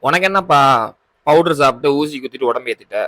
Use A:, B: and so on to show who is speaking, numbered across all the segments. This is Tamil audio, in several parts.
A: உனக்கு என்னப்பா பவுடர் சாப்பிட்டு ஊசி குத்திட்டு உடம்பு ஏத்திட்ட?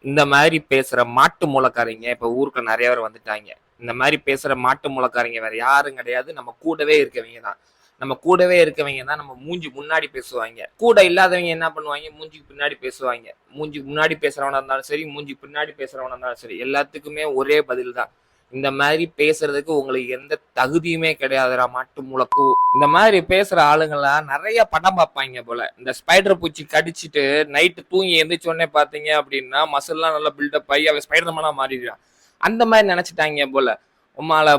A: இந்த மாதிரி பேசுற மாட்டு மூலக்காரங்க இப்ப ஊருக்கு நிறைய பேர் வந்துட்டாங்க. இந்த மாதிரி பேசுற மாட்டு மூலக்காரங்க வேற யாரும் கிடையாது, நம்ம கூடவே இருக்கவங்க தான். நம்ம கூடவே இருக்கவங்க தான் நம்ம மூஞ்சி முன்னாடி பேசுவாங்க. கூட இல்லாதவங்க என்ன பண்ணுவாங்க, மூஞ்சிக்கு பின்னாடி பேசுவாங்க. மூஞ்சி முன்னாடி பேசுறவனா இருந்தாலும் சரி, மூஞ்சி பின்னாடி பேசுறவனா இருந்தாலும் சரி, எல்லாத்துக்குமே ஒரே பதில் தான். இந்த மாதிரி பேசுறதுக்கு உங்களுக்கு எந்த தகுதியுமே கிடையாதுடா மாட்டு மூலக்கூ. இந்த மாதிரி பேசுற ஆளுங்கெல்லாம் நிறைய படம் பார்ப்பாங்க போல. இந்த ஸ்பைடர் பூச்சி கடிச்சிட்டு நைட்டு தூங்கி எந்திரிச்ச உடனே பாத்தீங்க அப்படின்னா மசில்லாம் நல்லா பில்டப் ஆகி அவன் ஸ்பைடர் மேனா மாறிடுறான். அந்த மாதிரி நினைச்சிட்டாங்க போல. உமால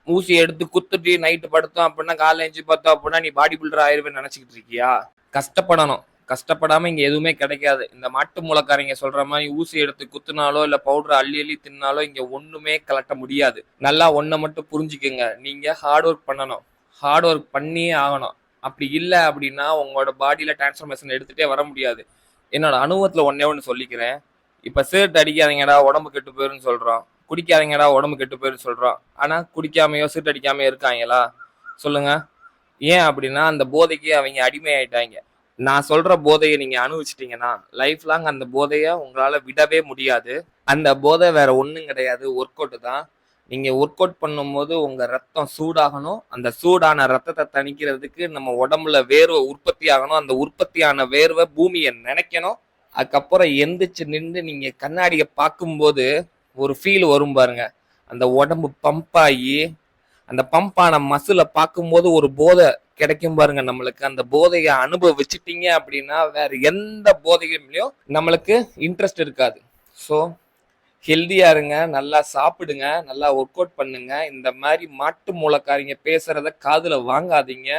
A: ஊசி எடுத்து குத்துட்டு நைட்டு படுத்தோம் அப்படின்னா காலைல எஞ்சி பார்த்தோம் அப்படின்னா நீ பாடி பில்டர் ஆயிருவேன்னு நினைச்சுக்கிட்டு இருக்கியா? கஷ்டப்படணும். கஷ்டப்படாம இங்க எதுவுமே கிடைக்காது. இந்த மாட்டு மூலக்காரங்க சொல்ற மாதிரி ஊசி எடுத்து குத்துனாலோ இல்ல பவுடர் அள்ளி அள்ளி தின்னாலோ இங்க ஒண்ணுமே கலட்ட முடியாது. நல்லா ஒன்ன மட்டும் புரிஞ்சுக்குங்க, நீங்க ஹார்ட் ஒர்க் பண்ணணும். ஹார்ட் ஒர்க் பண்ணியே ஆகணும். அப்படி இல்லை அப்படின்னா உங்களோட பாடியில டிரான்ஸ்ஃபர்மேஷன் எடுத்துட்டே வர முடியாது. என்னோட அனுபவத்துல ஒன்னே ஒன்று சொல்லிக்கிறேன். இப்ப சிகரெட் அடிக்காதீங்கடா உடம்பு கெட்டு போயிருன்னு சொல்றோம், குடிக்காதீங்கடா உடம்பு கெட்டு போயிருன்னு சொல்றோம். ஆனா குடிக்காமையோ சிகரெட் அடிக்காமையோ இருக்காங்களா? சொல்லுங்க. ஏன் அப்படின்னா அந்த போதைக்கு அவங்க அடிமை ஆயிட்டாங்க. நான் சொல்ற போதையை நீங்க அனுபவிச்சிட்டீங்கன்னா லைஃப் லாங் அந்த போதைய உங்களால விடவே முடியாது. அந்த போதை வேற ஒண்ணும் கிடையாது, ஒர்க் அவுட் தான். நீங்க ஒர்க் அவுட் பண்ணும்போது உங்க ரத்தம் சூடாகணும். அந்த சூடான ரத்தத்தை தணிக்கிறதுக்கு நம்ம உடம்புல வேர்வை உற்பத்தி ஆகணும். அந்த உற்பத்தியான வேர்வை பூமியை நினைக்கணும். அதுக்கப்புறம் எந்திரிச்சு நின்று நீங்க கண்ணாடியை பார்க்கும்போது ஒரு ஃபீல் வரும் பாருங்க. அந்த உடம்பு பம்ப் ஆகி அந்த பம்பான மசிலை பார்க்கும்போது ஒரு போதை கிடைக்கும் பாருங்க நம்மளுக்கு. அந்த போதையை அனுபவிச்சிட்டீங்க அப்படின்னா வேற எந்த போதைகளையும் நம்மளுக்கு இன்ட்ரெஸ்ட் இருக்காது. ஸோ ஹெல்தியா இருங்க, நல்லா சாப்பிடுங்க, நல்லா ஒர்க் அவுட் பண்ணுங்க. இந்த மாதிரி மாட்டு மூலக்காரிங்க பேசுறத காதுல வாங்காதீங்க.